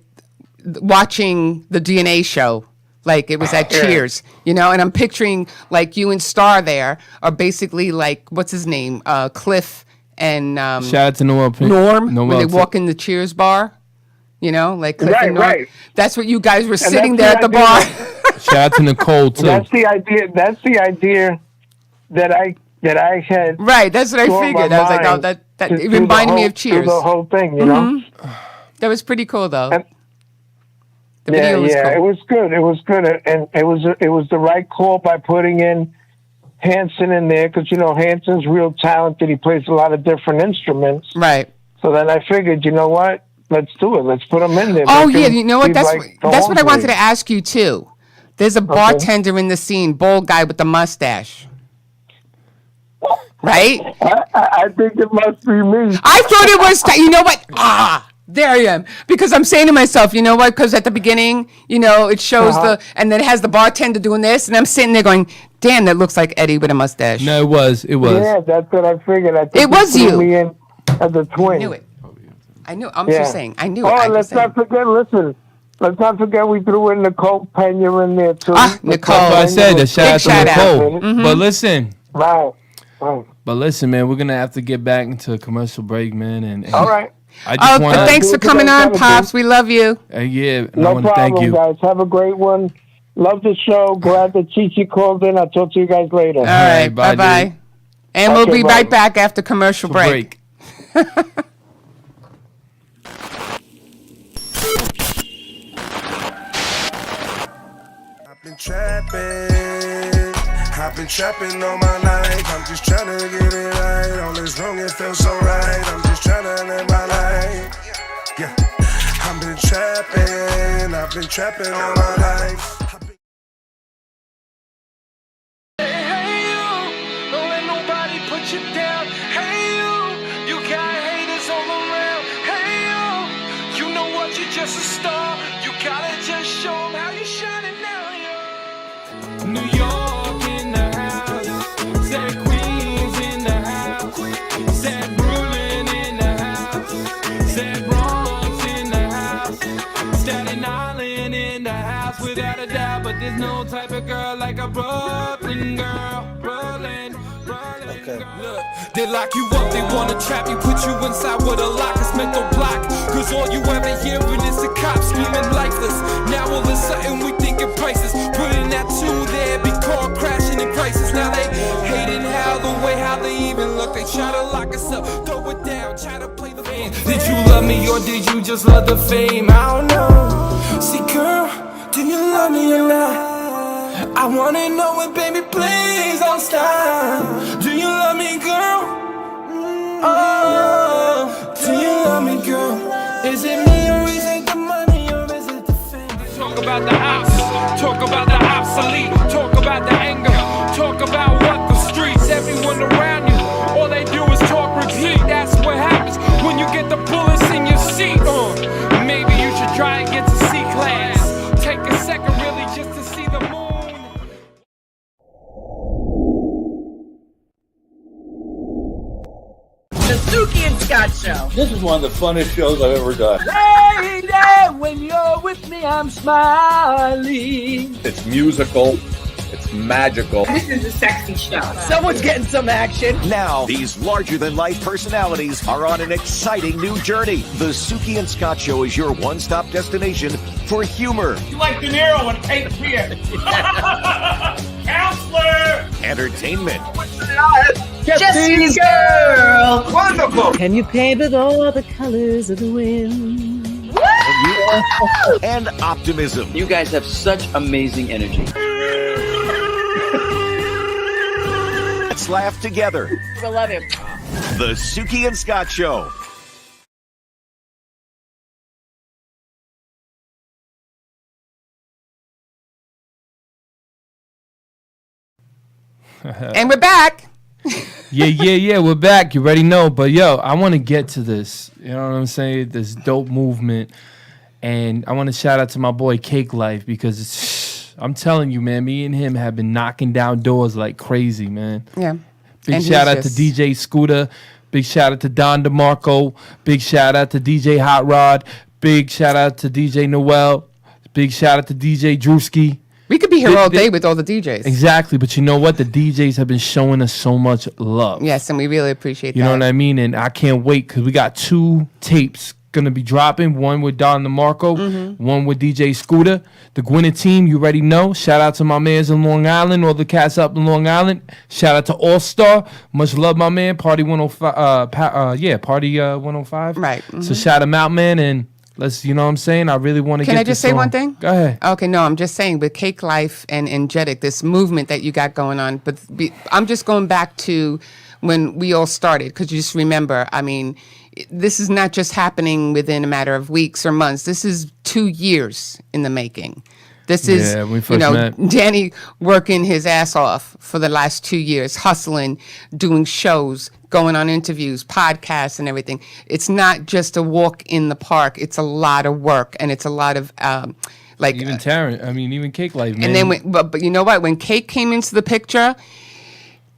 watching the DNA show, like it was at Yeah. Cheers, you know. And I'm picturing like you and Star there are basically like what's his name, Cliff and Shout out to Noel. Norm when they Noel. walk in the Cheers bar, you know, like Cliff Right, and Norm. right. That's what you guys were sitting that's there the at the bar. idea. Shout out to Nicole too. That's the idea. That's the idea that I had. Right, that's what I thought in my figured. I was like, oh, mind that to it do the reminded me whole- of Cheers. do the whole thing, you know. That was pretty cool, though. And- The video was cool. it was good. It was good, and it was the right call by putting in Hanson in there because you know Hanson's real talented. He plays a lot of different instruments. Right. So then I figured, you know what? Let's do it. Let's put him in there. Oh Make yeah, him you know what? be That's like the that's what I home wanted plate. to ask you too. There's a bartender in the scene, bald guy with the mustache. Right? I think it must be me. I thought it was. You know what? There I am. Because I'm saying to myself, you know what? Because at the beginning, you know, it shows and then it has the bartender doing this, and I'm sitting there going, "Damn, that looks like Eddie with a mustache." No, it was. Yeah, that's what I figured. I think It was threw you. Me in as a twin. I knew it. I knew. I'm Yeah. just saying. I knew it. Oh, I'm let's just saying. not forget. Listen, let's not forget we threw in Nicole Pena in there too. Nicole. That's what I said. A shout out to shout out. Nicole. But listen. Right. But listen, man, we're gonna have to get back into a commercial break, man. And All right. I just Oh, want but thanks do for what you coming guys on, gotta Pops. do. We love you. yeah, and I No want to problem, thank you. guys. Have a great one. Love the show. Glad that Chichi called in. I'll talk to you guys later. All right. bye, Bye-bye. dude. And we'll Okay, be bye. right back after commercial break. I've been trapping all my life. I'm just trying to get it right. All is wrong, it feels so right. I'm just trying to live my life. Yeah, I've been trapping all my life. Hey you, don't let nobody put you down. Hey you got haters all around. Hey you know what, you just a star. You gotta just show 'em how you shining now, yo. New York in the house, said Queens in the house, said Brooklyn in the house, said Bronx in the house, Staten Island in the house without a doubt. But there's no type of girl like a Brooklyn girl. Brooklyn girl. Look, they lock you up, they wanna trap you, put you inside with a lock, it's mental block. Cause all you ever hearing is the cops screaming lifeless. Now all of a sudden we thinking prices. Putting that two there, be caught crashing in crisis. Now they hating how the way how they even look. They try to lock us up, throw it down, try to play the game. Did you love me or did you just love the fame? I don't know. See girl, do you love me or not? I wanna know it, baby, please don't stop. Do you love me, girl? Oh, do you love me, girl? Is it me or is it the money or is it the fame? Talk about the house, talk about the obsolete, talk about the anger, talk about what the streets, everyone around you, all they do is talk, repeat. That's what happens when you get the bullets in your seat. Maybe you should try and get to C-class. Take a second really just to see the moon. The Suki and Scott Show. This is one of the funnest shows I've ever done. Lady, when you're with me, I'm smiling. It's musical. It's magical. This is a sexy show. Someone's getting some action. Now, these larger-than-life personalities are on an exciting new journey. The Suki and Scott Show is your one-stop destination for humor. You like De Niro and Cape Fear. Counselor! Entertainment. Jesse's girl. Wonderful. Can you paint with all the colors of the wind? And optimism. You guys have such amazing energy. Let's laugh together. I love him. The Suki and Scott Show. And we're back. Yeah. We're back. You already know. But yo, I want to get to this. You know what I'm saying? This dope movement. And I want to shout out to my boy Cake Life because I'm telling you, man, me and him have been knocking down doors like crazy, man. Yeah. Big And shout he's out to just- DJ Scooter. Big shout out to Don DeMarco. Big shout out to DJ Hot Rod. Big shout out to DJ Noel. Big shout out to DJ Drewski. We could be here all day with all the DJs. Exactly, but you know what? The DJs have been showing us so much love. Yes, and we really appreciate You that. know what I mean? And I can't wait because we got 2 tapes going to be dropping. One with Don DeMarco, one with DJ Scooter. The Gwinnett team, you already know. Shout out to my mans in Long Island, all the cats up in Long Island. Shout out to All Star. Much love, my man. Party 105. Party 105. Right. So shout them out, man. And let's, you know what I'm saying? I really want to Can get I just this say one on. thing? Go ahead. Okay, no, I'm just saying with Cake Life and Energetic, this movement that you got going on, but I'm just going back to when we all started, because you just remember, I mean, this is not just happening within a matter of weeks or months. This is 2 years in the making. This is, Yeah, when we you first know, met. Danny working his ass off for the last 2 years, hustling, doing shows, going on interviews, podcasts, and everything. It's not just a walk in the park. It's a lot of work, and it's a lot of Even Taryn, I mean, even Cake Life, man. and then, but you know what? When Cake came into the picture,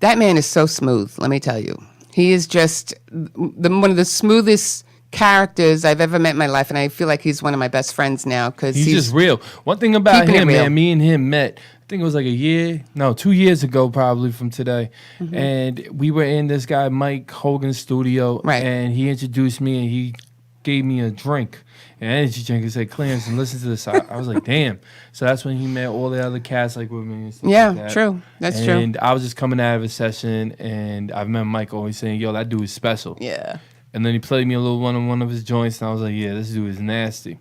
that man is so smooth. Let me tell you, he is just one of the smoothest characters I've ever met in my life, and I feel like he's one of my best friends now because He's just real. One thing about keeping it him, real. man, me and him met, I think it was like 2 years ago probably from today. Mm-hmm. And we were in this guy Mike Hogan's studio. Right. And he introduced me and he gave me a drink, an energy drink. He said, Clarence, and listen to this. I was like, damn. So that's when he met all the other cats like with me and stuff Yeah, like that. true. That's true. And I was just coming out of a session and I remember Mike always saying, yo, that dude is special. Yeah. And then he played me a little one of his joints, and I was like, "Yeah, this dude is nasty."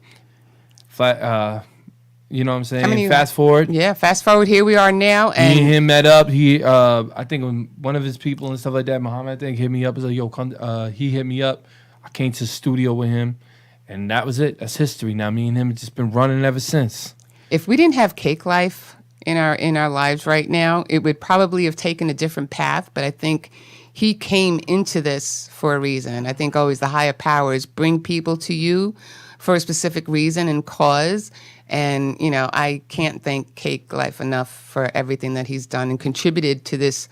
You know what I'm saying? How many- Fast forward, Yeah, fast forward, here we are now, me and and him met up. He, I think when one of his people and stuff like that, Muhammad, I think, hit me up. He's like, "Yo, come." He hit me up. I came to the studio with him, and that was it. That's history. Now me and him have just been running ever since. if we didn't have Cake Life in our lives right now, it would probably have taken a different path. But I think he came into this for a reason. I think always the higher powers bring people to you for a specific reason and cause. And, you know, I can't thank Cake Life enough for everything that he's done and contributed to this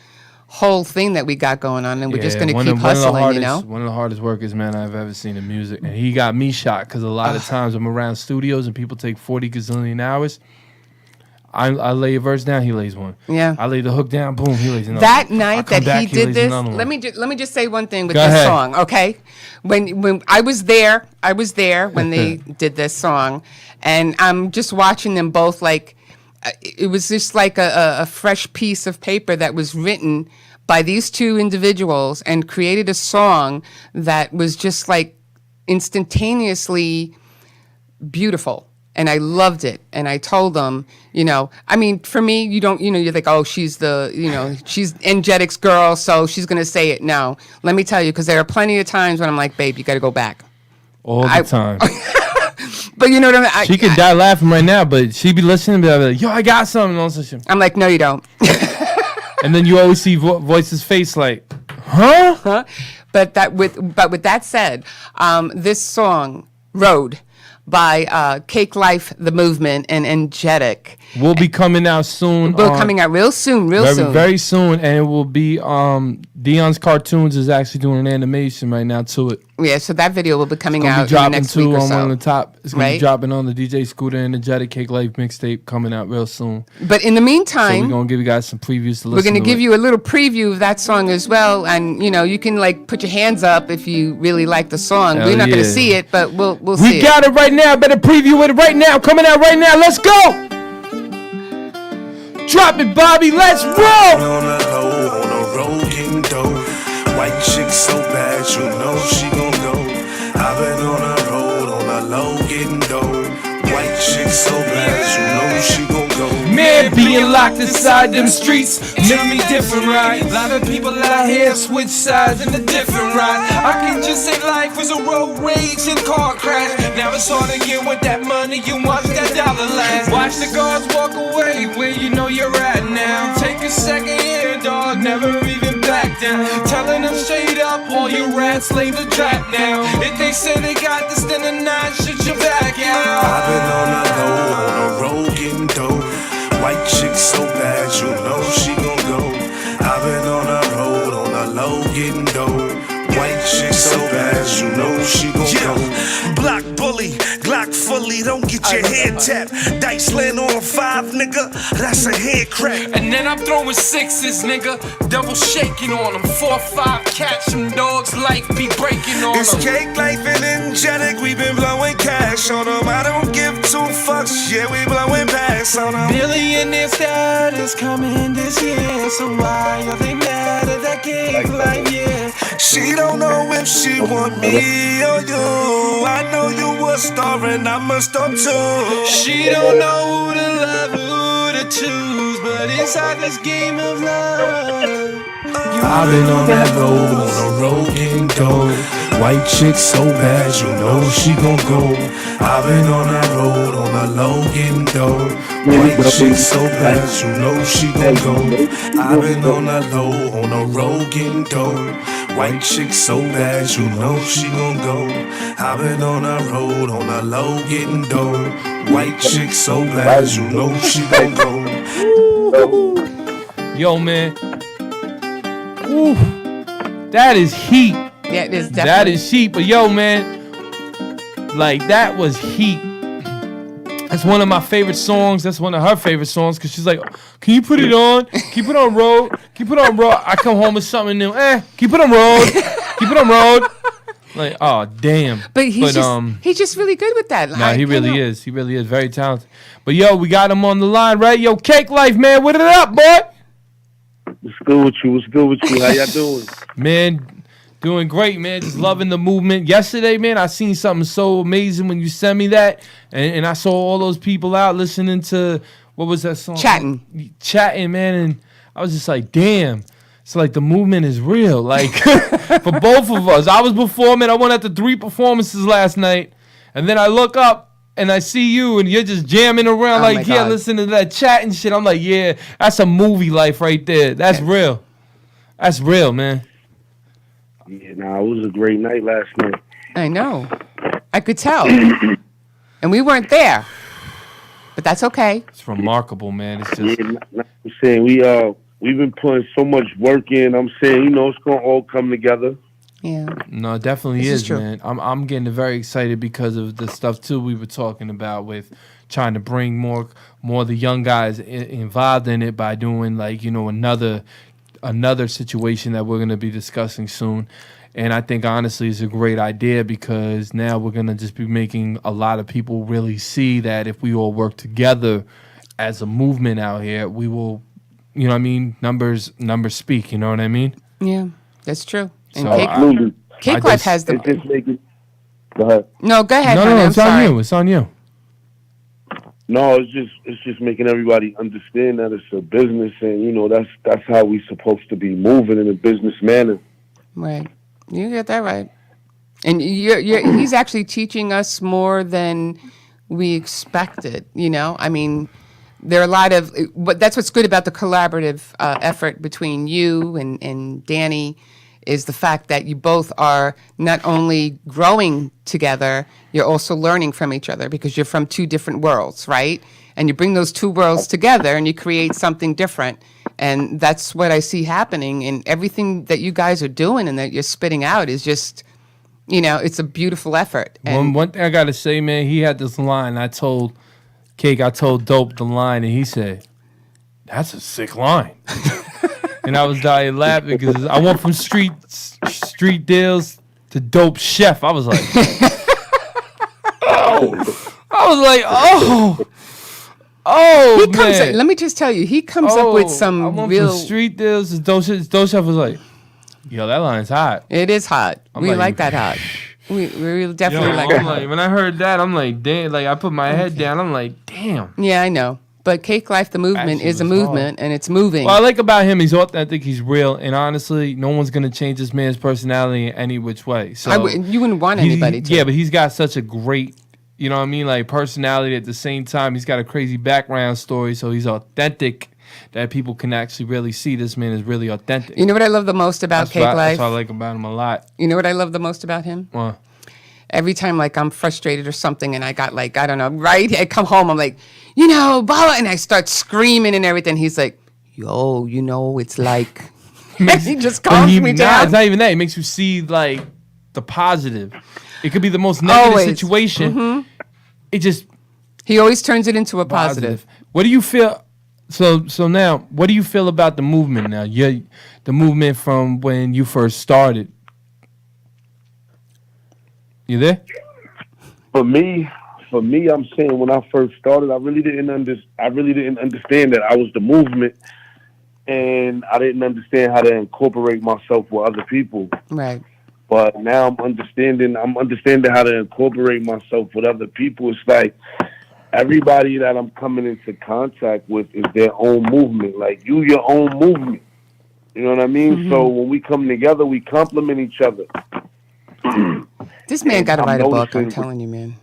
whole thing that we got going on. And we're just going to keep hustling, you know? One of the hardest workers, man, I've ever seen in music. And he got me shot because a lot of times I'm around studios and people take 40 gazillion hours. I lay a verse down, he lays one. Yeah. I lay the hook down, boom, he lays another. That I night come that back, he did lays this, another one. let me just say one thing with Go this ahead. song, okay? When I was there when they did this song, and I'm just watching them both like it was just like a fresh piece of paper that was written by these two individuals and created a song that was just like instantaneously beautiful. And I loved it. And I told them, you know, I mean, for me, you don't, you know, you're like, oh, she's she's Energetic's girl, so she's going to say it. No, let me tell you, because there are plenty of times when I'm like, babe, you got to go back. All the time. But you know what I mean? She could die laughing right now, but she'd be listening and be like, yo, I got something. And all this shit. I'm like, no, you don't. And then you always see Voice's face like, huh? But with that said, this song, Road, by Cake Life, The Movement, and Energetic, will be coming out soon. will coming out real soon, Very soon, and it will be Dion's Cartoons is actually doing an animation right now to it. Yeah, so that video will be coming It's out gonna be in the dropping next week too or on so. one of the top. It's gonna be Right? dropping on the DJ Scooter Energetic Cake Life mixtape coming out real soon. But in the So meantime, we're gonna give you guys some previews to listen we're going to to give it. you a little preview of that song as well, and you can like put your hands up if you really like the song. Hell We're not going to yeah. see it, but we'll see. We got it right now. Better preview it right now. Coming out right now. Let's go. Drop it, Bobby. Let's roll. On the low, on the road getting dope. White chick so bad, you know she gon' go. I've been on the road, on the low getting dope. White chick so bad, you know she gon' go. Man, being locked inside them streets make me different, right? A lot of people out here switch sides in a different ride. I can just say life was a road rage and car crash. Now it's hard to get with that money, you watch that dollar last. Watch the guards walk away where you know you're at now. Take a second here, dog, never even back down. Telling them straight up, all you rats leave the trap now. If they say they got this, then the nine shit your back out. I've been on the low, on the road getting dope. White chick so bad, you know she gon' go. I've been on the road, on the low getting dope. White chick so bad, you know she gon' go. Block bully, Glock fully, don't get your head tapped. Dice land on 5, nigga, that's a head crack. And then I'm throwing sixes, nigga. Double shaking on them. 4-5, catch them dogs. Life be breaking on It's them. Cake Life and Energetic, we been blowing cash on them. I don't give 2 fucks, yeah, we blowing past on them. Billionaire status coming this year. So why are they mad at that Cake Life? Yeah. She don't know if she want me or you. I know you a star and I'm a star too. She don't know who to love, who to choose. But inside this game of love, I've been on that road, on the road getting dope. White chick so bad, you know she gon' go. I've been on that road, on the low getting dope. White chick so bad, you know she gon' go. I've been on that low, on the road getting dope. White chick so bad, you know she gon' go. I've been on the road, on the low getting dope. White chick so bad, you know she gon' go. Yo, man. Ooh, that is heat. Yeah, it is definitely. That is heat. But yo, man, like that was heat. That's one of my favorite songs. That's one of her favorite songs because she's like, "Can you put it on? Keep it on road. Keep it on road." I come home with something new. Keep it on road. Keep it on road. Like, oh damn. But he's just really good with that. Nah, he really is. He really is very talented. But yo, we got him on the line, right? Yo, Cake Life, man, what it up, boy? What's good with you? What's good with you? How y'all doing? Man, doing great, man. Just loving the movement. Yesterday, man, I seen something so amazing when you sent me that. And I saw all those people out listening to, what was that song? Chatting, man. And I was just like, damn. It's like the movement is real. Like, for both of us. I was performing. I went out to 3 performances last night. And then I look up. And I see you, and you're just jamming around like, yeah, listening to that chat and shit. I'm like, yeah, that's a movie life right there. That's real. That's real, man. Yeah, it was a great night last night. I know. I could tell. And we weren't there. But that's okay. It's remarkable, man. It's just... Yeah, I'm saying we've been putting so much work in. I'm saying, it's going to all come together. Yeah. No, it definitely This is is, true. man. I'm getting very excited because of the stuff too we were talking about with trying to bring more of the young guys involved in it by doing like another situation that we're gonna be discussing soon. And I think honestly it's a great idea because now we're gonna just be making a lot of people really see that if we all work together as a movement out here, we will, you know what I mean? Numbers speak. You know what I mean? Yeah, that's true. And So Cake Life has the. Go ahead. No, go ahead. No, honey, I'm it's sorry. on you. It's on you. No, it's just making everybody understand that it's a business, and that's how we supposed to be moving in a business manner. Right, you get that right. And he's actually teaching us more than we expected. I mean, there are a lot of. But that's what's good about the collaborative effort between you and Danny. Is the fact that you both are not only growing together, you're also learning from each other because you're from 2 different worlds, right? And you bring those 2 worlds together and you create something different. And that's what I see happening. And everything that you guys are doing and that you're spitting out is just, it's a beautiful effort. And One thing I got to say, man, he had this line. I told Dope the line, and he said, "That's a sick line." And I was dying laughing because I went from street deals to Dope Chef. I was like, oh, he comes. man. Let me just tell you, he comes up with I some went real. from street deals to Dope Chef. Dope Chef was like, "Yo, that line's hot." It is hot. I'm We like, like that hot. We really definitely Yo, like I'm that. like, when I heard that, I'm like, damn. Like, I put my head down. I'm like, damn. Yeah, I know. But Cake Life, the movement, Actually, is a it was movement, and it's moving. What I like about him, he's authentic, he's real, and honestly, no one's gonna change this man's personality in any which way. So you wouldn't want anybody to. Yeah, but he's got such a great, you know what I mean, like personality. At the same time, he's got a crazy background story, so he's authentic. That people can actually really see this man is really authentic. You know what I love the most about Cake Life? That's what I like about him a lot. You know what I love the most about him? Every time, like, I'm frustrated or something, and I got, like, I don't know, right? I come home, I'm like, blah, and I start screaming and everything. He's like, yo, it's like, he just calms me down. It's not even that. It makes you see, like, the positive. It could be the most negative situation. Mm-hmm. It just... He always turns it into a positive. What do you feel... So now, what do you feel about the movement now? The movement from when you first started. You there? For me, I'm saying when I first started, I really didn't understand that I was the movement, and I didn't understand how to incorporate myself with other people. Right. But now I'm understanding how to incorporate myself with other people. It's like everybody that I'm coming into contact with is their own movement. Like you, your own movement. You know what I mean? Mm-hmm. So when we come together, we complement each other. This man got to write a book. I'm telling you, man.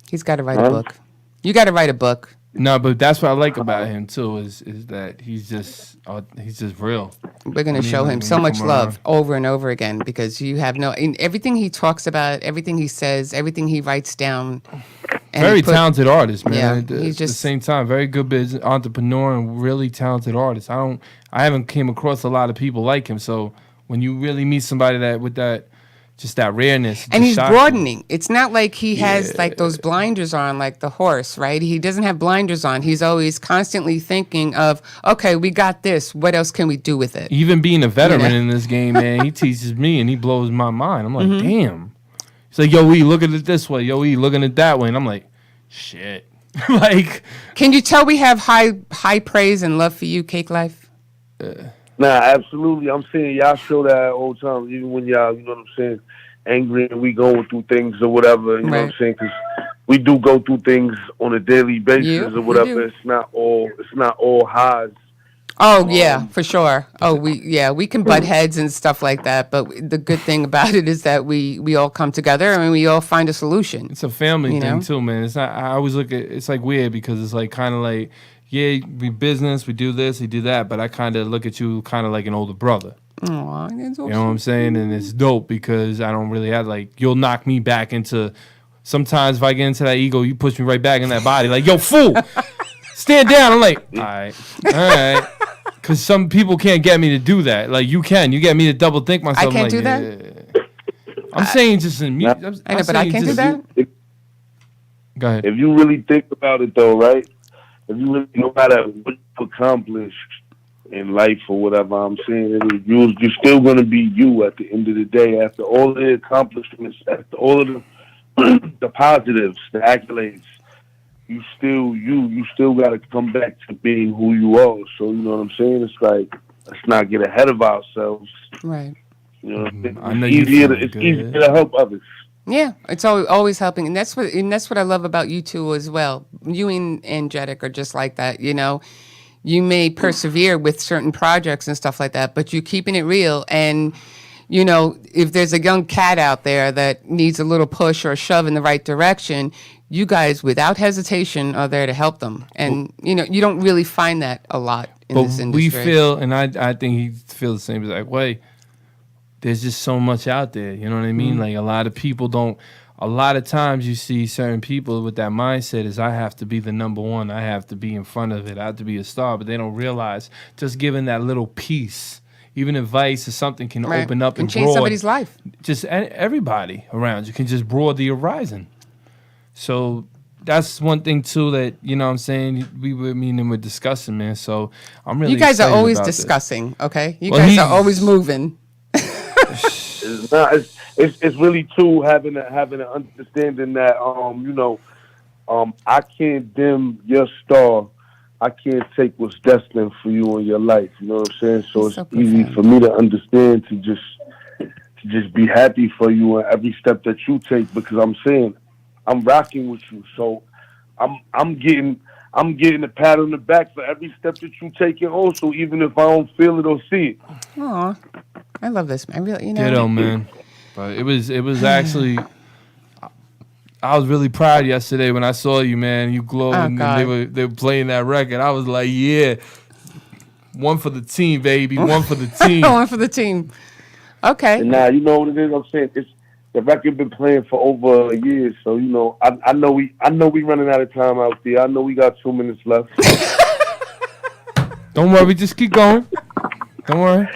He's got to write a book. You got to write a book. No, but that's what I like about him too. Is that he's just real. We're gonna show him so much love over and over again because you have in everything he talks about, everything he says, everything he writes down. Very talented artist, man. Yeah, he's just at the same time very good business entrepreneur and really talented artist. I haven't came across a lot of people like him. So when you really meet somebody with that. Just that rareness. And he's broadening. It's not like he has like those blinders on like the horse, right? He doesn't have blinders on. He's always constantly thinking of, okay, we got this. What else can we do with it? Even being a veteran in this game, man, he teaches me and he blows my mind. I'm like, damn. He's like, yo, E, look at it this way. Yo, E, looking at it that way. And I'm like, shit. Like. Can you tell we have high praise and love for you, Cake Life? Nah, absolutely. I'm saying y'all show that all the time, even when y'all, you know what I'm saying, angry and we going through things or whatever, you know what I'm saying? Because we do go through things on a daily basis or whatever. It's not all highs. Oh yeah, for sure. Oh, we can butt heads and stuff like that, but the good thing about it is that we all come together and we all find a solution. It's a family thing too, man. It's not. I always look at it's like weird because it's like kind of like. Yeah, we business, we do this, we do that, but I kind of look at you kind of like an older brother. Aww, that's you know what I'm saying? And it's dope because I don't really have, like, you'll knock me back into, sometimes if I get into that ego, you push me right back in that body. Like, yo, fool, stand down. I'm like, all right. Because some people can't get me to do that. Like, you can. You get me to double think myself. I can't like, do that? I'm saying just in me. I know, but I can't do that. Go ahead. If you really think about it, though, right? If you really no matter what you accomplish in life or whatever, I'm saying you're still going to be you at the end of the day. After all the accomplishments, after all of the positives, the accolades, you still got to come back to being who you are. So you know what I'm saying? It's like let's not get ahead of ourselves. Right. You know, I know it's easier to help others. Yeah, it's always helping, and that's what I love about you two as well. You and Angelic are just like that. You know, you may persevere with certain projects and stuff like that, but you're keeping it real. And you know, if there's a young cat out there that needs a little push or a shove in the right direction, you guys, without hesitation, are there to help them. And you know, you don't really find that a lot in this industry. We feel, and I think he feels the same exact way. There's just so much out there, you know what I mean? Like a lot of people don't a lot of times you see certain people with that mindset is I have to be the number one. I have to be in front of it. I have to be a star. But they don't realize just giving that little piece, even advice or something can open up and change somebody's life. Just everybody around you can just broaden the horizon. So that's one thing too that, you know what I'm saying, we're discussing, man. So I'm really You guys are excited always about this. discussing, okay? You guys are always moving. It's really too having an understanding that I can't dim your star. I can't take what's destined for you in your life. You know what I'm saying? So it's easy for me to understand to just be happy for you in every step that you take, because I'm saying I'm rocking with you. So I'm getting a pat on the back for every step that you taking also, even if I don't feel it or see it. Aw, I love this, man. Really, Ditto, man. But it was actually, I was really proud yesterday when I saw you, man. You glowed, and they were playing that record. I was like, yeah, one for the team, baby, one for the team, one for the team. Okay. And now you know what it is. I'm saying the record been playing for over a year, so you know I know we running out of time out there. I know we got 2 minutes left. Don't worry, just keep going. Don't worry.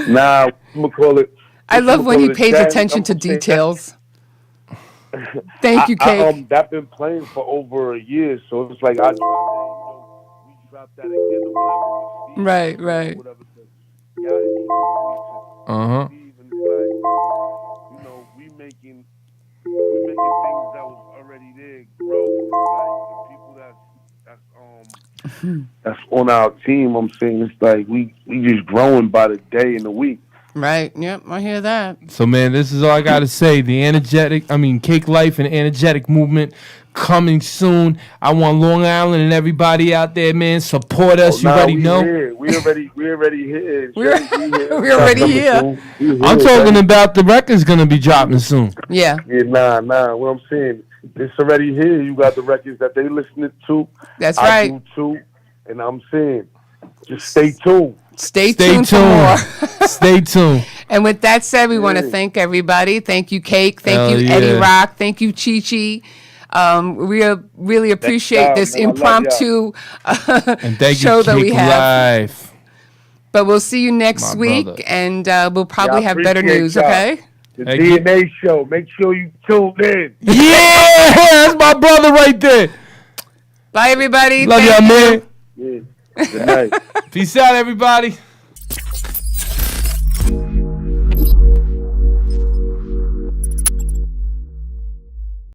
Nah, I'm gonna call it. I love when he pays attention to details. Thank you, Cake. That been playing for over a year, so it's like we dropped that again or whatever. Right, right. We making things that was already there grow. Like the people that's on our team, I'm saying it's like we just growing by the day and the week. Right. Yep. I hear that. So, man, this is all I got to say. The Cake Life and Energetic Movement coming soon. I want Long Island and everybody out there, man, support us. You already know. We already here. We're already here. I'm talking about the record's going to be dropping soon. Yeah. Yeah, nah. What I'm saying, it's already here. You got the records that they listening to. That's I right. do too. And I'm saying, just stay tuned. Stay tuned for more. Stay tuned. And with that said, we want to thank everybody. Thank you, Cake. Thank you, Eddie Rock. Thank you, Chi Chi. We really appreciate this impromptu and thank show you, that we have. Life. But we'll see you next week, and we'll probably have better news, okay? The DNA show. Make sure you tune in. Yeah, that's my brother right there. Bye, everybody. Love y'all, man. Yeah. Good night. Peace out, everybody.